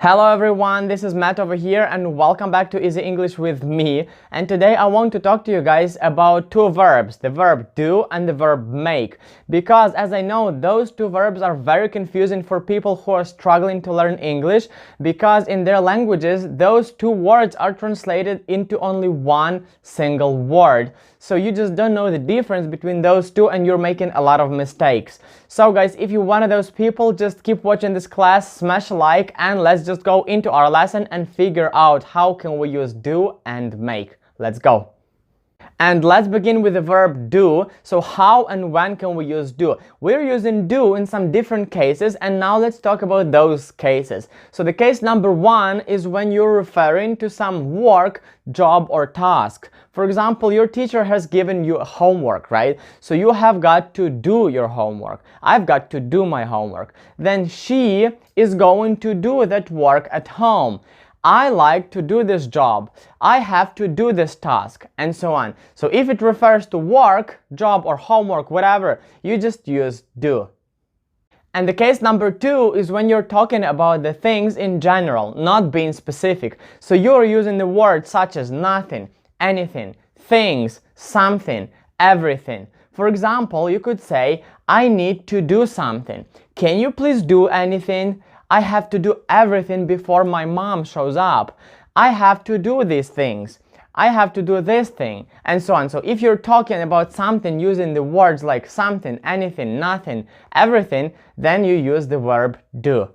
Hello everyone, this is Matt over here and welcome back to Easy English with me. And today I want to talk to you guys about two verbs, the verb do and the verb make. Because as I know, those two verbs are very confusing for people who are struggling to learn English, because in their languages, those two words are translated into only one single word. So you just don't know the difference between those two and you're making a lot of mistakes. So guys, if you're one of those people, just keep watching this class, smash a like, and let's just go into our lesson and figure out how can we use do and make. Let's go. And let's begin with the verb do. So how and when can we use do? We're using do in some different cases, and now let's talk about those cases. So the case number one is when you're referring to some work, job, or task. For example, your teacher has given you a homework, right? So you have got to do your homework. I've got to do my homework. Then she is going to do that work at home. I like to do this job. I have to do this task, and so on. So if it refers to work, job, or homework, whatever, you just use do. And the case number two is when you're talking about the things in general, not being specific. So you're using the words such as nothing, anything, things, something, everything. For example, you could say, I need to do something. Can you please do anything? I have to do everything before my mom shows up. I have to do these things. I have to do this thing, and so on. So if you're talking about something using the words like something, anything, nothing, everything, then you use the verb do.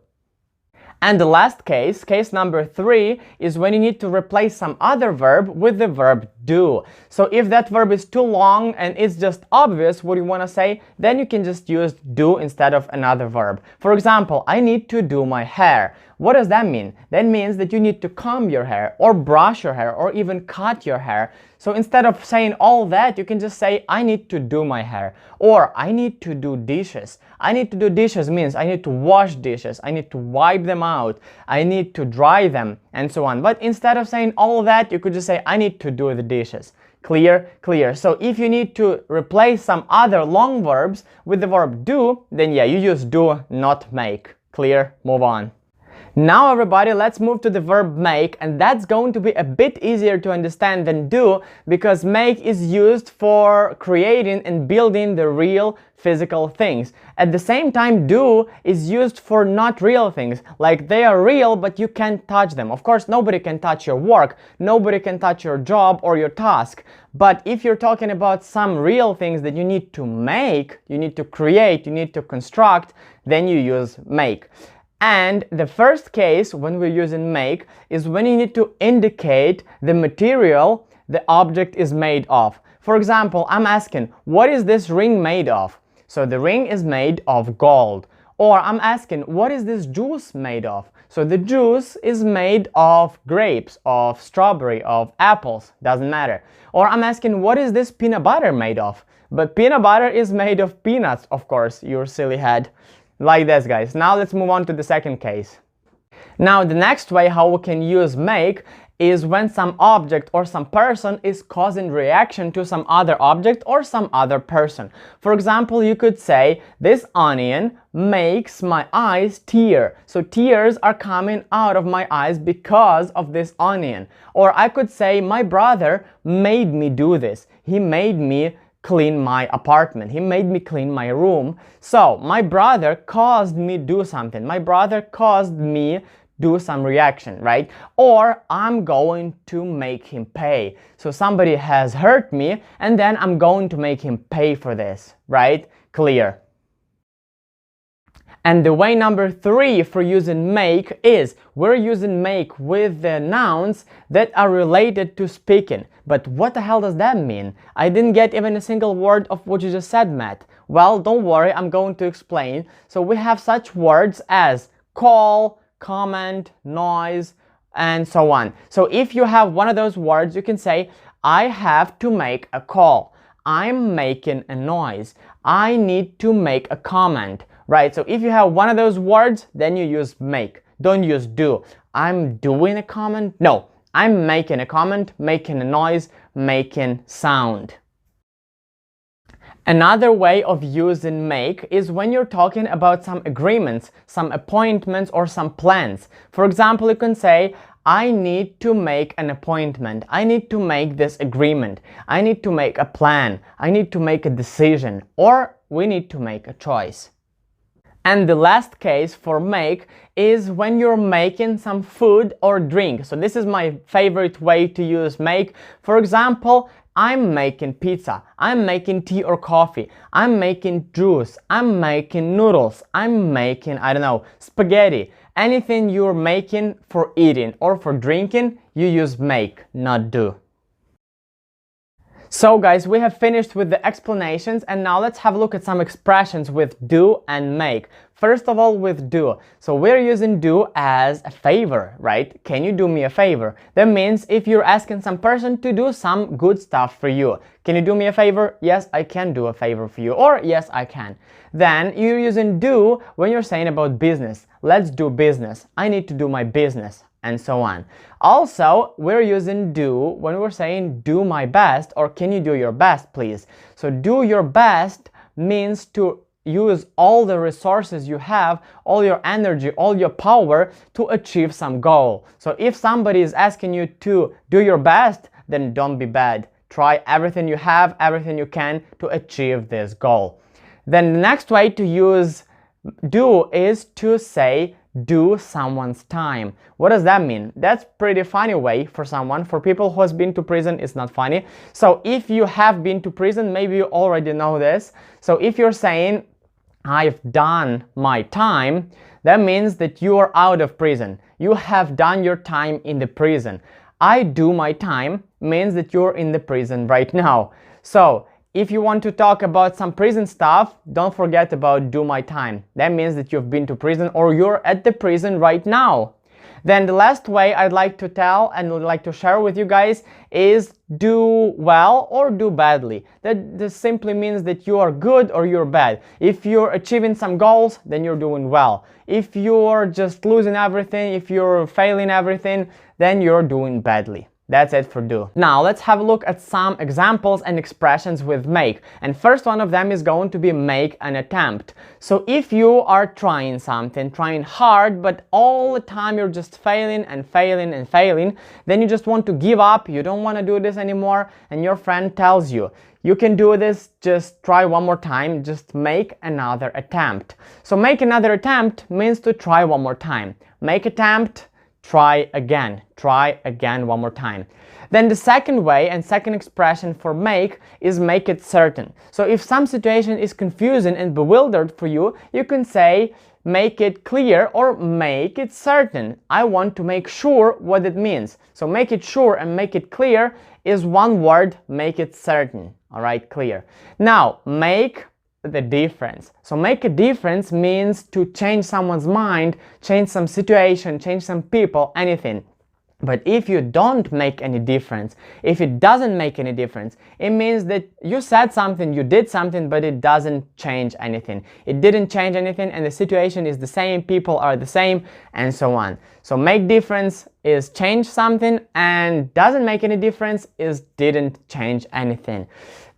And the last case, case number three, is when you need to replace some other verb with the verb do. So if that verb is too long and it's just obvious what you want to say, then you can just use do instead of another verb. For example, I need to do my hair. What does that mean? That means that you need to comb your hair or brush your hair or even cut your hair. So instead of saying all that, you can just say, I need to do my hair, or I need to do dishes. I need to do dishes means I need to wash dishes, I need to wipe them out, I need to dry them, and so on. But instead of saying all that, you could just say, I need to do the dishes. Clear? Clear. So if you need to replace some other long verbs with the verb do, then yeah, you use do, not make. Clear? Move on. Now everybody, let's move to the verb make, and that's going to be a bit easier to understand than do, because make is used for creating and building the real physical things. At the same time, do is used for not real things, like they are real but you can't touch them. Of course, nobody can touch your work, nobody can touch your job or your task, but if you're talking about some real things that you need to make, you need to create, you need to construct, then you use make. And the first case when we're using make is when you need to indicate the material the object is made of. For example, I'm asking, what is this ring made of? So the ring is made of gold. Or I'm asking, what is this juice made of? So the juice is made of grapes, of strawberry, of apples, doesn't matter. Or I'm asking, what is this peanut butter made of? But peanut butter is made of peanuts, of course, your silly head. Like this, guys. Now let's move on to the second case. Now the next way how we can use make is when some object or some person is causing reaction to some other object or some other person. For example, you could say, this onion makes my eyes tear. So tears are coming out of my eyes because of this onion. Or I could say, my brother made me do this. He made me clean my apartment. He made me clean my room. So my brother caused me do something. My brother caused me do some reaction, right? Or I'm going to make him pay. So somebody has hurt me and then I'm going to make him pay for this, right? Clear. And the way number three for using make is we're using make with the nouns that are related to speaking. But what the hell does that mean? I didn't get even a single word of what you just said, Matt. Well, don't worry, I'm going to explain. So we have such words as call, comment, noise, and so on. So if you have one of those words, you can say, I have to make a call. I'm making a noise. I need to make a comment. Right, so if you have one of those words, then you use make. Don't use do. I'm doing a comment. No, I'm making a comment, making a noise, making sound. Another way of using make is when you're talking about some agreements, some appointments, or some plans. For example, you can say, I need to make an appointment. I need to make this agreement. I need to make a plan. I need to make a decision. Or we need to make a choice. And the last case for make is when you're making some food or drink. So this is my favorite way to use make. For example, I'm making pizza, I'm making tea or coffee, I'm making juice, I'm making noodles, I'm making, I don't know, spaghetti. Anything you're making for eating or for drinking, you use make, not do. So guys, we have finished with the explanations, and now let's have a look at some expressions with do and make. First of all, with do. So we're using do as a favor, right? Can you do me a favor? That means if you're asking some person to do some good stuff for you. Can you do me a favor? Yes, I can do a favor for you. Or yes, I can. Then you're using do when you're saying about business. Let's do business. I need to do my business. And so on. Also, we're using do when we're saying do my best or can you do your best, please? So do your best means to use all the resources you have, all your energy, all your power to achieve some goal. So if somebody is asking you to do your best, then don't be bad. Try everything you have, everything you can to achieve this goal. Then the next way to use do is to say do someone's time. What does that mean? That's pretty funny way for someone. For people who has been to prison, it's not funny. So if you have been to prison, maybe you already know this. So if you're saying I've done my time, that means that you are out of prison. You have done your time in the prison. I do my time means that you're in the prison right now. So if you want to talk about some prison stuff, don't forget about do my time. That means that you've been to prison or you're at the prison right now. Then the last way I'd like to tell and would like to share with you guys is do well or do badly. That simply means that you are good or you're bad. If you're achieving some goals, then you're doing well. If you're just losing everything, if you're failing everything, then you're doing badly. That's it for do. Now let's have a look at some examples and expressions with make. And first one of them is going to be make an attempt. So if you are trying something, trying hard, but all the time you're just failing and failing and failing, then you just want to give up, you don't want to do this anymore, and your friend tells you, you can do this, just try one more time, just make another attempt. So make another attempt means to try one more time. Make attempt, try again one more time. Then the second way and second expression for make is make it certain. So if some situation is confusing and bewildered for you, you can say make it clear or make it certain. I want to make sure what it means. So make it sure and make it clear is one word, make it certain. All right, clear. Now make the difference. So make a difference means to change someone's mind, change some situation, change some people, anything. But if you don't make any difference, if it doesn't make any difference, it means that you said something, you did something, but it doesn't change anything. It didn't change anything and the situation is the same, people are the same, and so on. So make difference is change something, and doesn't make any difference is didn't change anything.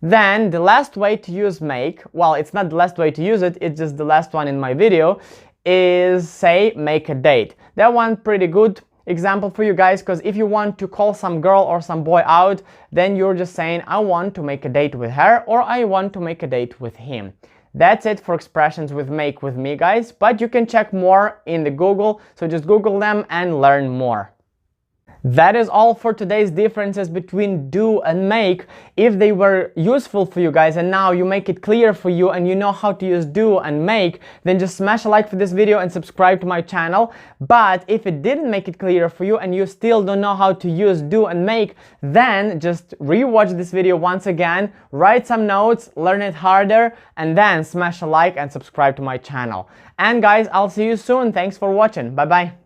Then the last way to use make, well, it's not the last way to use it, it's just the last one in my video, is say make a date. That one pretty good example for you guys, because if you want to call some girl or some boy out, then you're just saying I want to make a date with her or I want to make a date with him. That's it for expressions with make with me, guys, but you can check more in the Google, so just Google them and learn more. That is all for today's differences between do and make. If they were useful for you guys and now you make it clear for you and you know how to use do and make, then just smash a like for this video and subscribe to my channel. But if it didn't make it clear for you and you still don't know how to use do and make, then just rewatch this video once again, write some notes, learn it harder, and then smash a like and subscribe to my channel. And guys, I'll see you soon. Thanks for watching. Bye bye.